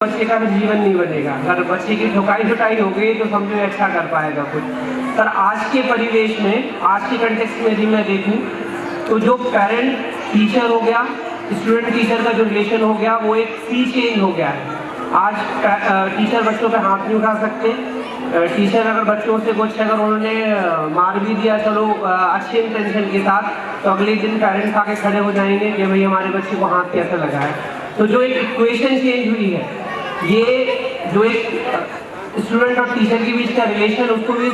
बच्चे का जीवन नहीं बनेगा। अगर बच्चे की ठुकाई हो गई तो समझो अच्छा कर पाएगा कुछ। पर आज के परिवेश में, आज के कंटेक्स्ट में यदि मैं देखूं तो जो पेरेंट टीचर हो गया, स्टूडेंट टीचर का जो रिलेशन हो गया, वो एक सी चेंज हो गया है। आज टीचर बच्चों पे हाथ नहीं उठा सकते। टीचर अगर बच्चों से कुछ अगर उन्होंने मार भी दिया, चलो अच्छे इंटेंशन के साथ, तो अगले दिन पेरेंट्स आके खड़े हो जाएंगे कि भाई हमारे बच्चे को हाथ कैसे लगा है। तो जो एक इक्वेशन चेंज हुई है, ये जो एक स्टूडेंट और टीचर के बीच का रिलेशन, उसको भी इस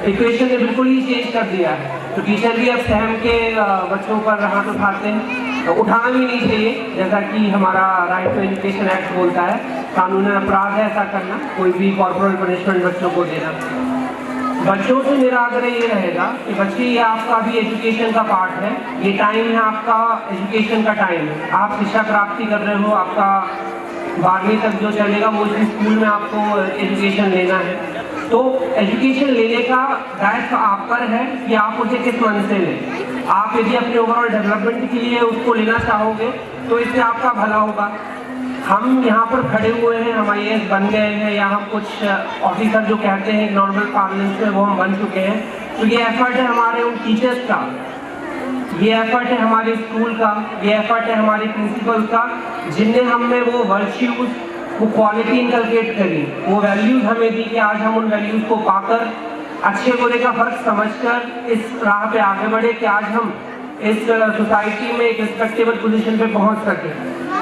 इक्वेशन ने बिल्कुल ही चेंज कर दिया है। तो टीचर भी अब सहम के बच्चों पर हाथ उठाते हैं, तो उठाना भी नहीं चाहिए, जैसा कि हमारा राइट टू एजुकेशन एक्ट बोलता है। कानूनी अपराध है ऐसा करना, कोई भी कॉर्पोरल पनिशमेंट बच्चों को देना। बच्चों से मेरा आग्रह ये रहेगा कि बच्चे, ये आपका भी एजुकेशन का पार्ट है, ये टाइम है आपका एजुकेशन का टाइम है। आप शिक्षा प्राप्ति कर रहे हो, आपका 12वीं तक जो चलेगा वो इसी स्कूल में आपको एजुकेशन लेना है। तो एजुकेशन लेने का दायित्व आप पर है कि आप उसे किस मन से लें। आप यदि अपने ओवरऑल डेवलपमेंट के लिए उसको लेना चाहोगे तो इससे आपका भला होगा। हम यहाँ पर खड़े हुए हैं, हम IAS बन गए हैं, या हम कुछ ऑफिसर जो कहते हैं नॉर्मल पार्लेंस में, वो हम बन चुके हैं। तो ये एफर्ट है हमारे उन टीचर्स का, ये एफर्ट है हमारे स्कूल का, ये एफर्ट है हमारे प्रिंसिपल का, जिनने हमें वो वर्च्यूज, वो क्वालिटी इनकलकेट करी, वो वैल्यूज हमें दी कि आज हम उन वैल्यूज को पाकर, अच्छे बुरे का फर्क समझकर इस राह पे आगे बढ़े कि आज हम इस सोसाइटी में एक रिस्पेक्टेबल पोजीशन पे पहुंच सके।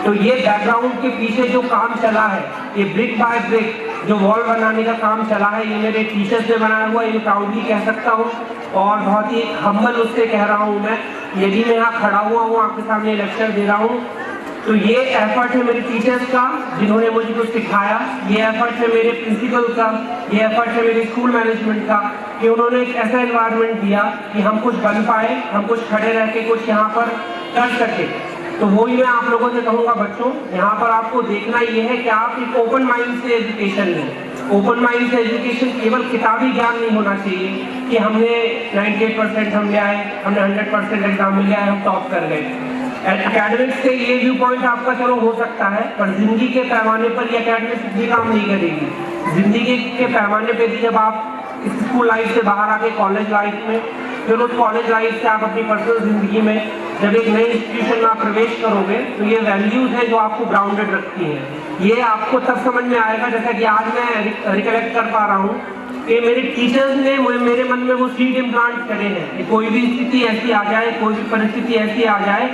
तो ये बैकग्राउंड के पीछे जो काम चला है, ये ब्रिक बाय ब्रिक जो वॉल बनाने का काम चला है, ये मेरे टीचर्स ने बनाया हुआ, ये प्राउडली कह सकता हूँ। और बहुत ही हम्बल उससे कह रहा हूँ मैं, यदि मैं यहाँ खड़ा हुआ हूँ आपके सामने लेक्चर दे रहा हूँ, तो ये एफर्ट है मेरे टीचर्स का जिन्होंने मुझे कुछ सिखाया, ये एफर्ट है मेरे प्रिंसिपल का, ये एफर्ट है मेरे स्कूल मैनेजमेंट का, कि उन्होंने एक ऐसा एनवायरनमेंट दिया कि हम कुछ बन पाए, हम कुछ खड़े रह के कुछ यहाँ पर कर सके। तो वही मैं आप लोगों से कहूँगा, बच्चों, यहाँ पर आपको देखना ये है कि आप एक ओपन माइंड से एजुकेशन लें। ओपन माइंड से एजुकेशन केवल किताबी ज्ञान नहीं होना चाहिए कि हमने 98% हम ले आए, हमने 100% एग्जाम में ले आए, हम टॉप कर गए। एकेडमिक्स से ये व्यू पॉइंट आपका चलो हो सकता है, पर जिंदगी के पैमाने पर ये एकेडमिक्स भी काम नहीं करेगी। जिंदगी के पैमाने पे भी जब आप स्कूल लाइफ से बाहर आके कॉलेज लाइफ में, फिर उस कॉलेज लाइफ से आप अपनी पर्सनल जिंदगी में जब एक नए इंस्टीट्यूशन में आप प्रवेश करोगे, तो ये वैल्यूज है जो आपको ग्राउंडेड रखती हैं। ये आपको तब समझ में आएगा, जैसा कि आज मैं रिकलेक्ट कर पा रहा हूँ कि मेरे टीचर्स ने मेरे मन में वो सीड इम्प्लांट करे हैं कि कोई भी स्थिति ऐसी आ जाए, कोई भी परिस्थिति ऐसी आ जाए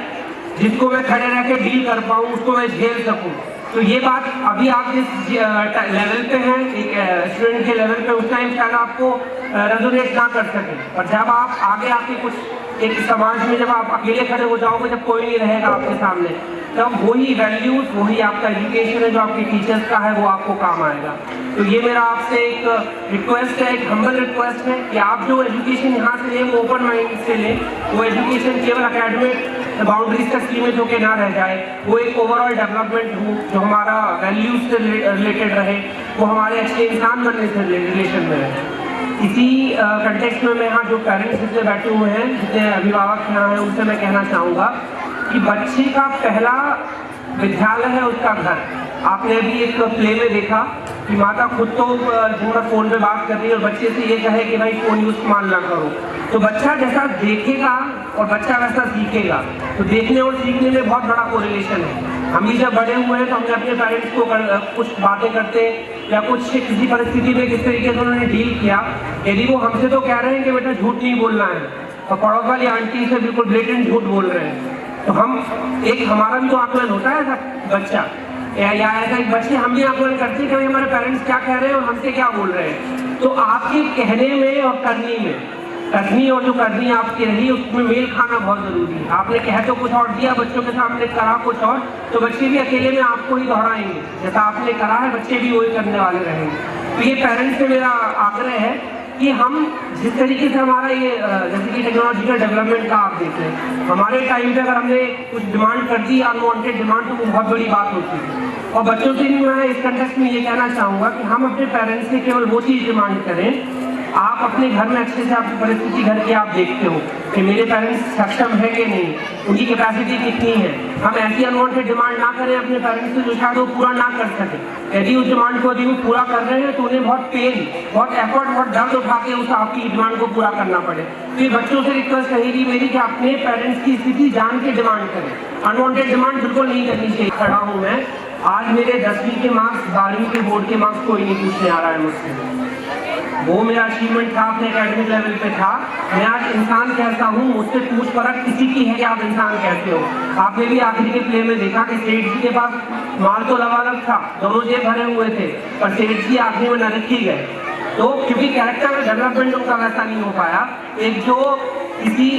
जिसको मैं खड़े रह के डील कर पाऊँ, उसको मैं झेल सकूँ। तो ये बात अभी आप जिस लेवल पे हैं, एक स्टूडेंट के लेवल पे, उस टाइम शायद आपको रेजोनेट ना कर सके, पर जब आप आगे आके कुछ एक समाज में जब आप अकेले खड़े हो जाओगे, जब कोई नहीं रहेगा आपके सामने, तब वही वैल्यूज, वही आपका एजुकेशन है जो आपके टीचर्स का है, वो आपको काम आएगा। तो ये मेरा आपसे एक रिक्वेस्ट है, एक हम्बल रिक्वेस्ट है कि आप जो एजुकेशन यहाँ से लें वो ओपन माइंड से लें। वो एजुकेशन केवल एकेडमिक बाउंड्रीज तक सीमित होकर ना रह जाए, वो एक ओवरऑल डेवलपमेंट हो जो हमारा वैल्यूज से रिलेटेड रहे, वो हमारे अच्छे इंसान बनने से रिलेशन में रहे। इसी कंटेक्स्ट में मैं यहाँ जो पेरेंट्स जितने बैठे हुए हैं, जितने अभिभावक यहाँ हैं, उनसे मैं कहना चाहूँगा कि बच्चे का पहला विद्यालय है उसका घर। आपने अभी एक प्ले में देखा कि माता खुद तो दिन भर फोन पे बात कर रही है और बच्चे से ये कहे कि भाई फोन यूज इस्तेमाल ना करो। तो बच्चा जैसा देखेगा और बच्चा वैसा सीखेगा। तो देखने और सीखने में बहुत बड़ा कोरिलेशन है। हम भी जब बड़े हुए हैं तो हमने अपने पेरेंट्स को कुछ बातें करते या कुछ किसी परिस्थिति में किस तरीके से उन्होंने डील किया, यदि वो हमसे तो कह रहे हैं कि बेटा झूठ नहीं बोलना है, और पड़ोस वाली आंटी से बिल्कुल ब्लेटेंट झूठ बोल रहे हैं, तो हम एक हमारा भी तो आकलन होता है ऐसा बच्चा, या ऐसा एक बच्चे हम भी आकलन करते हैं कि हमारे पेरेंट्स क्या कह रहे हैं और हमसे क्या बोल रहे हैं। तो आपके कहने में और करनी में, करनी और जो करनी आपकी रही, उसमें मेल खाना बहुत जरूरी है। आपने कह तो कुछ और दिया, बच्चों के सामने करा कुछ और, तो बच्चे भी अकेले में आपको ही दोहराएंगे, जैसा आपने करा है बच्चे भी वही करने वाले रहेंगे। तो ये पेरेंट्स से मेरा आग्रह है कि हम जिस तरीके से हमारा ये जैसे कि टेक्नोलॉजिकल डेवलपमेंट का आप देख लें, हमारे टाइम पे अगर हमने कुछ डिमांड कर दी, अनवांटेड डिमांड, तो वो बहुत बड़ी बात होती है। और बच्चों से भी मैं इस कंटेक्स्ट में ये कहना चाहूँगा कि हम अपने पेरेंट्स से केवल वो चीज़ डिमांड करें आप अपने घर में अच्छे से आपकी परिस्थिति घर की आप देखते हो कि मेरे पेरेंट्स सक्षम है कि नहीं, उनकी कैपेसिटी कितनी है। हम ऐसी अनवांटेड डिमांड ना करें अपने पेरेंट्स से जो शायद वो पूरा ना कर सके। यदि उस डिमांड को यदि वो पूरा कर रहे हैं तो उन्हें बहुत पेन, बहुत एफर्ट, बहुत दर्द उठा के उस आपकी डिमांड को पूरा करना पड़े। तो ये बच्चों से रिक्वेस्ट रहेगी मेरी कि अपने पेरेंट्स की स्थिति जान के डिमांड करें, अनवांटेड डिमांड बिल्कुल नहीं करनी चाहिए। खड़ा हूँ मैं, आज मेरे 10वीं के मार्क्स, 12वीं के बोर्ड के मार्क्स कोई नहीं पूछने आ रहा है मुझसे। वो मेरा अचीवमेंट था, अपने एकेडमिक लेवल पे था। मैं आज इंसान कैसा हूँ मुझसे पूछ परख किसी की है कि आप इंसान कैसे हो। आपने भी आखिरी के प्ले में देखा कि सेठ जी के पास माल तो लबालब था, दोनों जेब भरे हुए थे, पर सेठ जी आखिरी में नरक ही गए। तो क्योंकि कैरेक्टर में डेवलपमेंट उनका वैसा नहीं हो पाया। एक जो किसी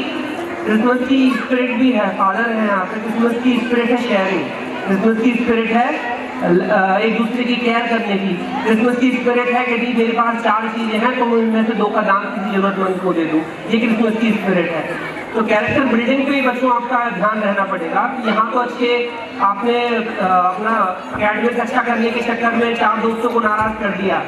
क्रिसमस की स्पिरिट भी है, फादर है यहाँ पे, क्रिसमस की स्पिरिट है शेयरिंग, क्रिसमस की स्पिरिट है एक दूसरे की केयर करने की, क्रिसमस की स्पिरिट है कि मेरे पास 4 चीजें हैं तो मैं उनमें से 2 का दान किसी जरूरतमंद को दे दूं, ये क्रिसमस की स्पिरिट है। तो कैरेक्टर बिल्डिंग पे बच्चों आपका ध्यान रहना पड़ेगा। यहाँ तो अच्छे आपने अपना एकेडमिक अच्छा करने के चक्कर में 4 दोस्तों को नाराज कर दिया,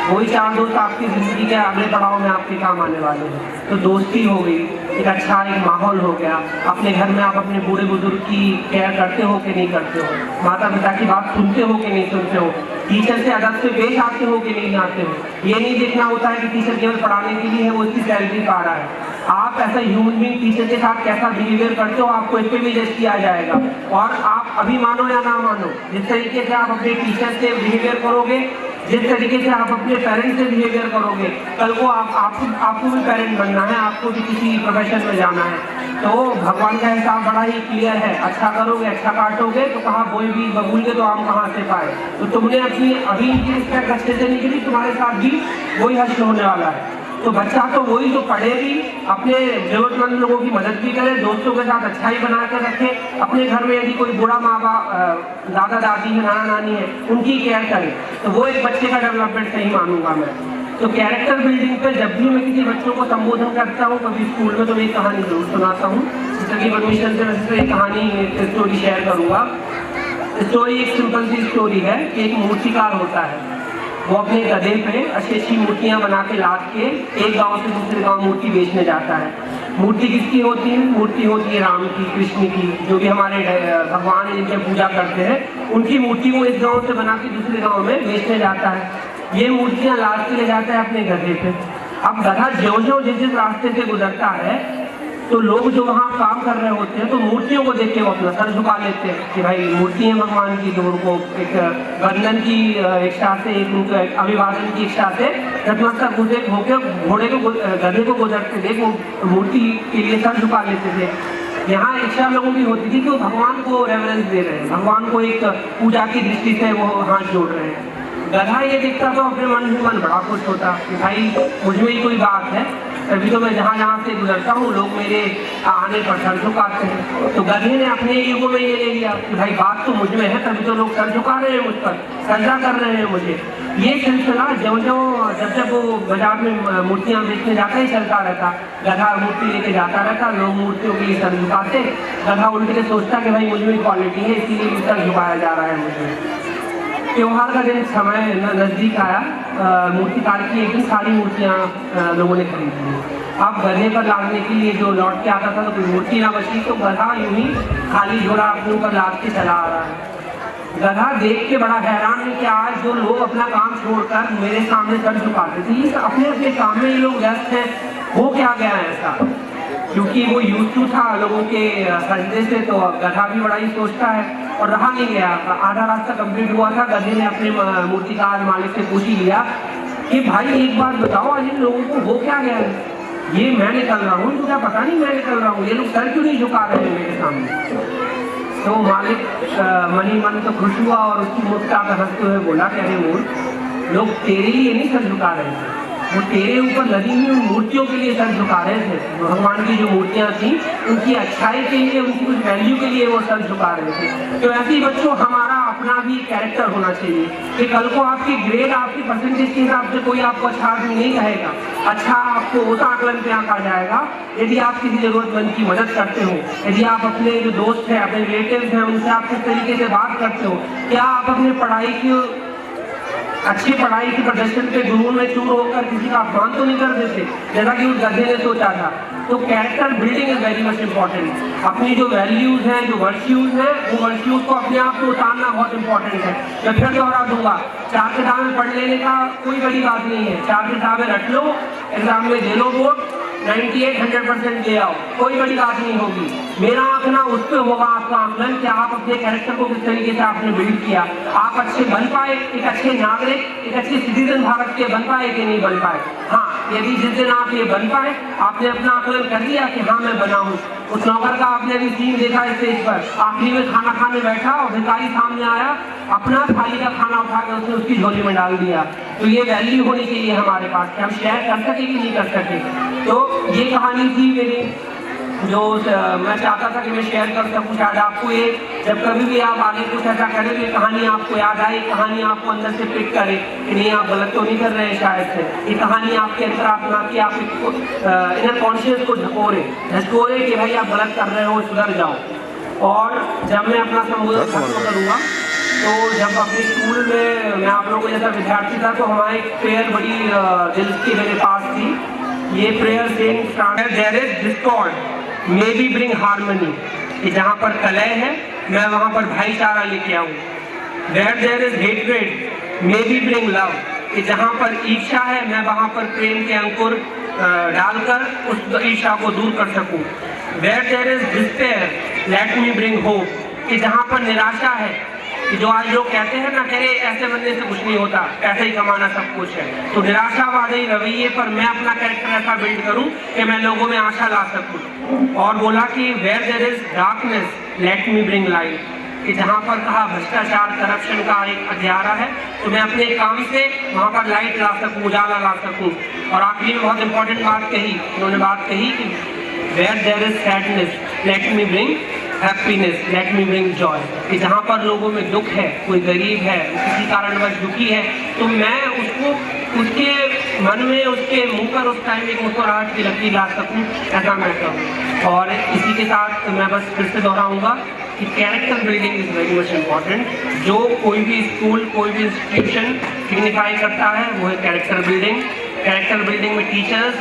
वही 4 दोस्त आपकी जिंदगी के अगले पड़ाव में आपके काम आने वाले हैं। तो दोस्ती हो गई, एक अच्छा एक माहौल हो गया। अपने घर में आप अपने बूढ़े बुजुर्ग की केयर करते हो कि नहीं करते हो, माता पिता की बात सुनते हो कि नहीं सुनते हो, टीचर से अदब से पेश आते हो कि नहीं आते हो। ये नहीं देखना होता है कि टीचर केवल पढ़ाने के लिए है, वो इसकी सैलरी पा रहा है। आप ऐसा ह्यूमन बीइंग टीचर के साथ कैसा बिहेवियर करते हो आपको इस पे भी जज किया जाएगा। और आप अभी मानो या ना मानो, जिस तरीके से आप अपने टीचर से बिहेवियर करोगे, जिस तरीके से आप अपने पेरेंट्स से बिहेवियर करोगे, कल को आपको भी पेरेंट बनना है, आपको भी किसी प्रोफेशन में जाना है। तो भगवान का हिसाब बड़ा ही क्लियर है, अच्छा करोगे अच्छा काटोगे। तो कहा बोई भी बबूल के तो आम कहाँ से पाए। तो तुमने अपनी अभी इनकी रिस्पेक्ट अच्छे से नहीं करी, तुम्हारे साथ भी वही हश्र होने वाला है। तो बच्चा तो वही जो पढ़े भी, अपने जरूरतमंद लोगों की मदद भी करे, दोस्तों के साथ अच्छा ही बना कर रखे, अपने घर में यदि कोई बूढ़ा माँ बाप, दादा दादी है, नाना नानी है, उनकी केयर करे, तो वो एक बच्चे का डेवलपमेंट सही मानूंगा मैं। तो कैरेक्टर बिल्डिंग पे जब भी मैं किसी बच्चों को संबोधन करता हूँ, कभी स्कूल में, तो मैं एक कहानी जरूर सुनाता हूँ। जिसकी परमिशन से वैसे एक कहानी, एक स्टोरी शेयर करूँगा। स्टोरी एक सिंपल सी स्टोरी है कि एक मूर्तिकार होता है, वो अपने गधे पे अच्छी अच्छी मूर्तियाँ बना के लाद के एक गांव से दूसरे गांव मूर्ति बेचने जाता है। मूर्ति किसकी होती है? मूर्ति होती है राम की, कृष्ण की, जो भी हमारे भगवान है जिनके पूजा करते हैं, उनकी मूर्ति को इस गांव से बना के दूसरे गांव में बेचने जाता है। ये मूर्तियाँ लाद के ले जाता है अपने गधे पे। अब गधा ज्यों-ज्यों जिस रास्ते से गुजरता है, तो लोग जो वहाँ काम कर रहे होते हैं, तो मूर्तियों को देख के वो अपना सर झुका लेते हैं कि भाई मूर्ति है भगवान की, तो उनको एक वंदन की इच्छा से, एक उनको अभिवादन की इच्छा से नतमस्तक होकर घोड़े को, गधे को गुजरते देख वो मूर्ति के लिए सर झुका लेते थे। यहाँ इच्छा लोगों की होती थी कि वो भगवान को रेवरेंस दे रहे हैं, भगवान को एक पूजा की दृष्टि से वो हाथ जोड़ रहे हैं। गधा ये देखता तो अपने मन ही मन बड़ा खुश होता कि भाई मुझ में ही कोई बात है, तभी तो मैं जहाँ जहाँ से गुजरता हूँ लोग मेरे आने पर सर झुकाते हैं। तो गधे ने अपने ईगो में ये ले लिया कि भाई बात तो मुझ में है, तभी तो लोग सर झुका रहे हैं मुझ पर, सजदा कर रहे हैं मुझे। ये सिलसिला जब वो बाजार में मूर्तियाँ बेचने जाता ही चलता रहता। गधा मूर्ति लेके जाता रहता, लोग मूर्तियों के लिए सर झुकाते, गधा उनके लिए सोचता कि भाई मुझ में क्वालिटी है, इसीलिए सर झुकाया जा रहा है मुझे। त्योहार का दिन समय नज़दीक आया, मूर्तिकार की एक दिन सारी मूर्तियाँ लोगों ने खरीद ली। अब गधे पर लादने के लिए जो लौट के आता था तो कोई मूर्ति ना बची, तो गधा यूं ही खाली झोला अपने ऊपर लाद के चला आ रहा है। गधा देख के बड़ा हैरान है कि आज जो लोग अपना काम छोड़कर मेरे सामने सर झुकाते थे, ये अपने अपने काम में ये लोग व्यस्त हैं, हो क्या गया है ऐसा? क्योंकि वो यूज टू था लोगों के सजदे से, तो गधा भी बड़ा ही सोचता है और रहा नहीं गया। आधा रास्ता कंप्लीट हुआ था, गधे ने अपने मूर्तिकार मालिक से पूछ ही लिया कि भाई एक बात बताओ, आज इन लोगों को हो क्या गया है? ये मैं निकल रहा हूँ, तुझे पता नहीं मैं निकल रहा हूँ, ये लोग सर क्यों नहीं झुका रहे हैं मेरे सामने? तो मालिक मनी मन तो खुश हुआ और उसकी मुस्कुराकर हंसते हुए बोला कि अरे मूर्ख, लोग तेरे लिए नहीं सर झुका रहे थे, वो तेरे ऊपर लगी हुई उन मूर्तियों के लिए सर झुका रहे थे। भगवान की जो मूर्तियाँ थी उनकी अच्छाई के लिए, उनकी कुछ वैल्यू के लिए वो सर झुका रहे थे। तो ऐसे ही बच्चों हमारा अपना भी कैरेक्टर होना चाहिए कि कल को आपकी ग्रेड, आपकी परसेंटेज के हिसाब से कोई आपको अच्छा आदमी नहीं कहेगा, अच्छा आपको उस आकलन पे आंका जाएगा यदि आप किसी जरूरतमंद की मदद करते हो, यदि आप अपने जो दोस्त हैं, अपने रिलेटिव्स हैं, उनसे आप किस तरीके से बात करते हो, क्या आप अपने पढ़ाई की अच्छी पढ़ाई के प्रदर्शन पे गुरुओं में चूर होकर किसी का अपमान तो नहीं कर देते जैसा कि उस गधे ने सोचा था। तो character building is very much important. अपनी जो वैल्यूज हैं, जो वर्च्यूज हैं, वो वर्च्यूज को अपने आप को उतारना बहुत इंपॉर्टेंट है। मैं फिर दोहरा दूंगा, 4 किताबें पढ़ लेने का कोई बड़ी बात नहीं है। 4 किताबें रख लो, एग्जाम में दे लो वोट, 98-100% ले आओ, कोई बड़ी बात नहीं होगी। मेरा आंकना उस पर होगा, आपका आंकलन कि आप अपने कैरेक्टर को किस तरीके से आपने बिल्ड किया, आप अच्छे बन पाए, एक अच्छे नागरिक, एक अच्छे सिटीजन भारत के बन पाए कि नहीं बन पाए। हाँ, यदि जिस दिन आप ये बन पाए, आपने अपना आकलन कर लिया कि हाँ मैं बना हूँ। उस नौकर का आपने भी सीन देखा स्टेज पर, आखिरी में खाना खाने बैठा और भिखारी सामने आया, अपना थाली का खाना उठा कर उसने उसकी झोली में डाल दिया। तो ये वैल्यू होनी चाहिए हमारे पास कि हम शेयर कर सके कि नहीं कर सके। तो ये कहानी थी मेरी, जो मैं चाहता था कि मैं शेयर कर सकूं। शायद आपको ये, जब कभी भी आप आगे कुछ ऐसा करें तो ये कहानी आपको याद आए, कहानी आपको अंदर से पिक करे कि नहीं आप गलत तो नहीं कर रहे हैं शायद से। ये कहानी आपके अंदर आत्मा की आप इनर कॉन्शियस को झकोरे कि भाई आप गलत कर रहे हो, सुधर जाओ। और जब मैं अपना संबोधन खत्म करूँगा तो जब अपने स्कूल में मैं आप लोगों को जैसा विद्यार्थी था तो हमारी एक प्रेयर बड़ी दिल की मेरे पास थी। ये prayer there is discord may be bring harmony, कि जहाँ पर कलह है मैं वहाँ पर भाईचारा लेके आऊँ। There is hatred may be bring love, कि जहाँ पर ईर्ष्या है मैं वहाँ पर प्रेम के अंकुर डालकर उस ईर्ष्या को दूर कर सकूँ। There is despair let me bring hope, कि जहाँ पर निराशा है, कि जो आज लोग कहते हैं ना, कह ऐसे बनने से कुछ नहीं होता, पैसे ही कमाना सब कुछ है, तो निराशावादी रवैये पर मैं अपना कैरेक्टर ऐसा बिल्ड करूं कि मैं लोगों में आशा ला सकूं। और बोला कि where there is darkness let me bring light, कि जहाँ पर कहा भ्रष्टाचार करप्शन का एक अध्यारा है तो मैं अपने काम से वहाँ पर लाइट ला सकूँ, उजाला ला सकूँ। और आखिरी में बहुत इंपॉर्टेंट बात कही उन्होंने, बात कही कि where there is sadness let me bring happiness let me bring joy, कि जहाँ पर लोगों में दुख है, कोई गरीब है, किसी कारणवश दुखी है, तो मैं उसको उसके मन में, उसके मुंह पर उस टाइम एक मुस्कुराहट की लकीर ला सकूँ, ऐसा मैं करूँ। और इसी के साथ मैं बस फिर से दोहराऊँगा कि character building is very much important. जो कोई भी स्कूल, कोई भी इंस्टीट्यूशन सिग्निफाई करता है वो है कैरेक्टर बिल्डिंग। कैरेक्टर बिल्डिंग में टीचर्स,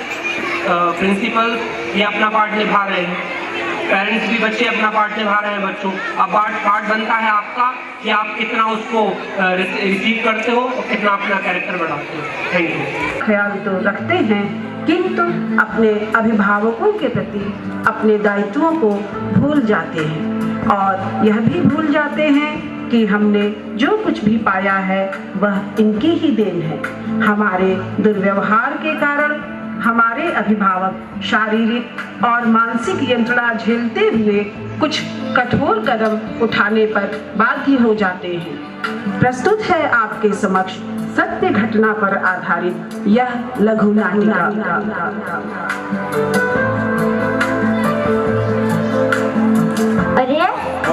प्रिंसिपल ये अपना पार्ट निभा रहे हैं, पेरेंट्स भी, बच्चे अपना पार्ट निभा रहे हैं बच्चों। अब पार्ट बनता है आपका कि आप कितना उसको रिसीव करते हो और कितना अपना कैरेक्टर बढ़ाते हो। Thank you. ख्याल तो रखते हैं किंतु अपने अभिभावकों के प्रति अपने दायित्वों को भूल जाते हैं और यह भी भूल जाते हैं कि हमने जो कुछ भी पाया है वह इनकी ही देन है। हमारे दुर्व्यवहार के कारण हमारे अभिभावक शारीरिक और मानसिक यंत्रणा झेलते हुए कुछ कठोर कदम उठाने पर बाध्य हो जाते हैं। प्रस्तुत है आपके समक्ष सत्य घटना पर आधारित यह लघु नाटिका। अरे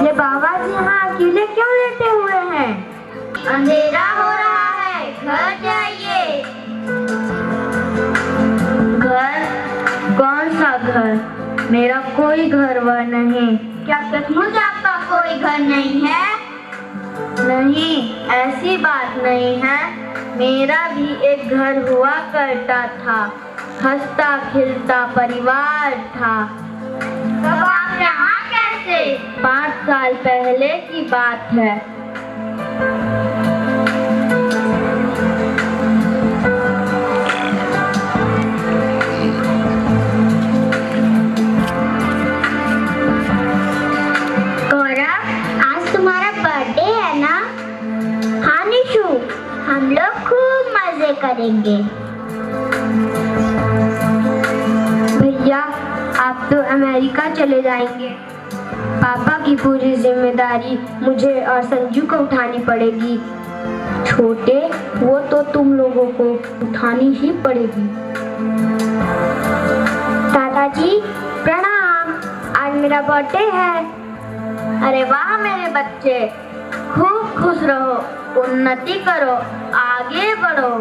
ये बाबा जी यहाँ अकेले क्यों लेटे हुए हैं? अंधेरा हो रहा है, घर जाइए। घर? कौन सा घर? मेरा कोई घर वर नहीं। क्या सचमुच आपका कोई घर नहीं है? नहीं, ऐसी बात नहीं है। मेरा भी एक घर हुआ करता था, हंसता खिलता परिवार था। तब आप यहाँ कैसे? 5 साल पहले की बात है। हम लोग खूब मजे करेंगे। भैया आप तो अमेरिका चले जाएंगे, पापा की पूरी जिम्मेदारी मुझे और संजू को उठानी पड़ेगी। छोटे वो तो तुम लोगों को उठानी ही पड़ेगी। दादाजी प्रणाम, आज मेरा बर्थडे है। अरे वाह मेरे बच्चे, खूब खुश रहो, उन्नति करो, आगे बढ़ो।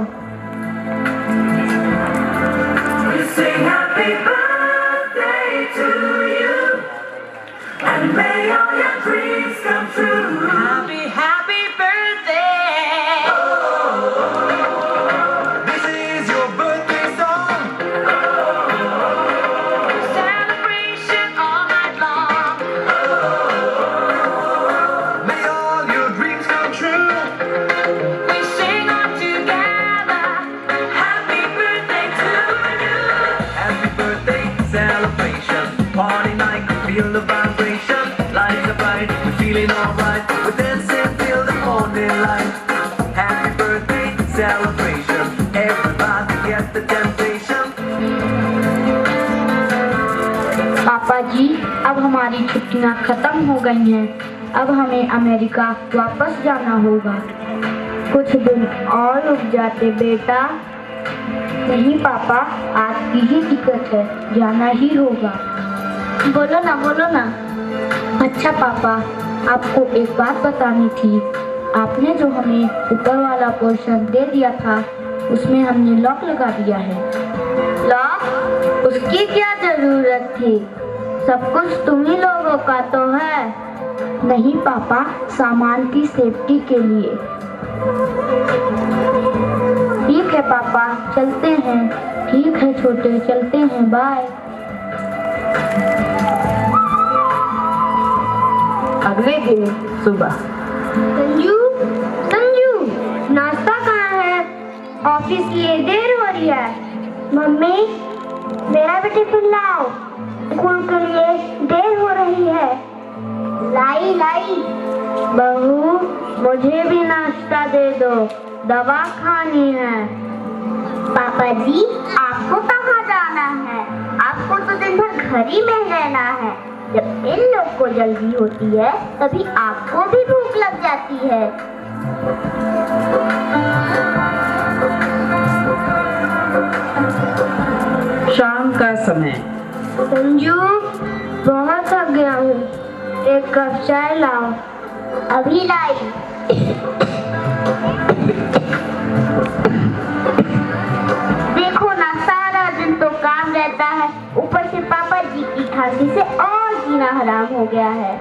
Sing happy birthday to you and may all your dreams come true. Happy birthday. Oh. happy life. Happy birthday celebration. Everybody get the temptation. पापा जी, अब हमारी छुट्टियां खत्म हो गई हैं। अब हमें अमेरिका वापस जाना होगा। कुछ दिन और रुक जाते बेटा। नहीं पापा, आपकी ही टिकट है, जाना ही होगा। बोलो ना बोलो ना। अच्छा पापा, आपको एक बात बतानी थी। आपने जो हमें ऊपर वाला पोर्शन दे दिया था, उसमें हमने लॉक लगा दिया है। लॉक? उसकी क्या जरूरत थी? सब कुछ तुम ही लोगों का तो है। नहीं पापा, सामान की सेफ्टी के लिए। ठीक है पापा, चलते हैं। ठीक है छोटे, चलते हैं, बाय। अगले दिन सुबह। संजू, संजू, नाश्ता कहाँ है? ऑफिस के लिए देर हो रही है। मम्मी, मेरा भी टिफिन लाओ, स्कूल के लिए देर हो रही है। लाई लाई। बहू, मुझे भी नाश्ता दे दो, दवा खानी है। पापा जी, आपको कहाँ जाना है? आपको तो दिन भर घर ही में रहना है। जब इन लोग को जल्दी होती है, तभी आपको भी भूख लग जाती है। शाम का समय। संजू, बहुत थक गया हूँ, एक कप चाय लाओ। अभी लाई। देखो ना, सारा दिन तो काम रहता है, ऊपर से पापा जी की खांसी से और जीना हराम हो गया है।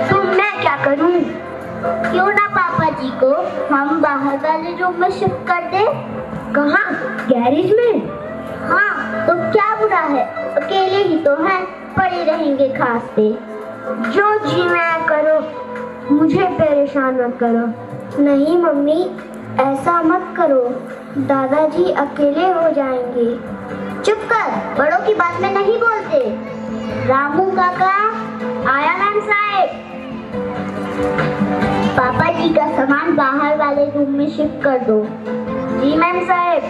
तो मैं क्या करूं? क्यों ना पापा जी को हम बाहर वाले रूम में शिफ्ट कर दे। कहाँ? गैरेज में? हाँ, तो क्या बुरा है, अकेले ही तो हैं, पड़े रहेंगे खांसते। जो जी मैं करो, मुझे परेशान मत करो। नहीं मम्मी, ऐसा मत करो, दादाजी अकेले हो जाएंगे। चुप कर, बड़ों की बात में नहीं बोलते। रामू काका, आया मैम साहब। पापा जी का सामान बाहर वाले रूम में शिफ्ट कर दो। जी मैम साहब।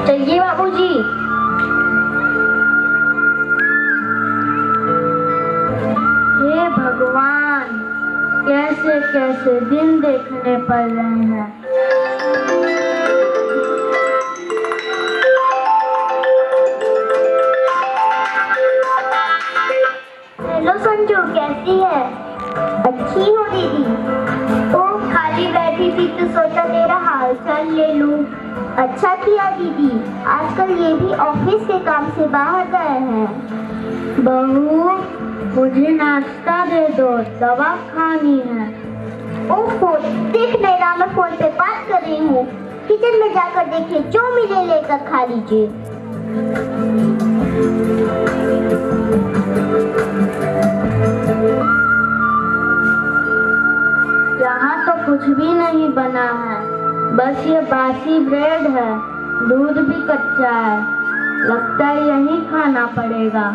चलिए बाबूजी। हे भगवान, कैसे कैसे दिन देखने पड़ रहे हैं। हेलो संजू, कैसी है? अच्छी हो दीदी। ओ, खाली बैठी थी तो सोचा तेरा हाल चाल ले लूं। अच्छा किया दीदी, आजकल ये भी ऑफिस के काम से बाहर गए हैं। बहू, मुझे नाश्ता दे दो, दवा खानी है। ओहो, देख मेरा, मैं फोन पे बात कर रही हूँ। किचन में जाकर देखिए, जो मिले लेकर खा लीजिए। यहाँ तो कुछ भी नहीं बना है, बस ये बासी ब्रेड है, दूध भी कच्चा है। लगता है यही खाना पड़ेगा।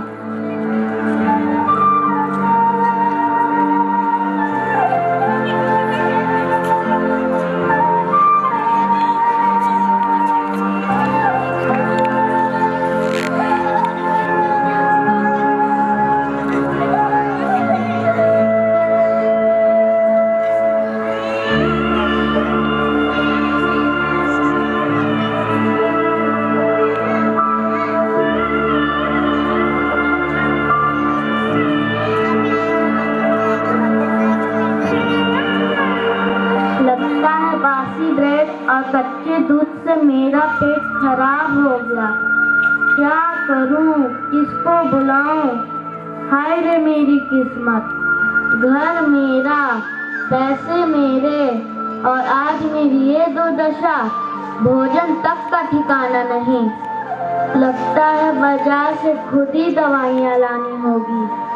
और कच्चे दूध से मेरा पेट खराब हो गया। क्या करूं, किसको बुलाऊं? हाय रे मेरी किस्मत, घर मेरा, पैसे मेरे, और आज मेरी ये दुर्दशा, भोजन तक का ठिकाना नहीं। लगता है बाजार से खुद ही दवाइयाँ लानी होगी।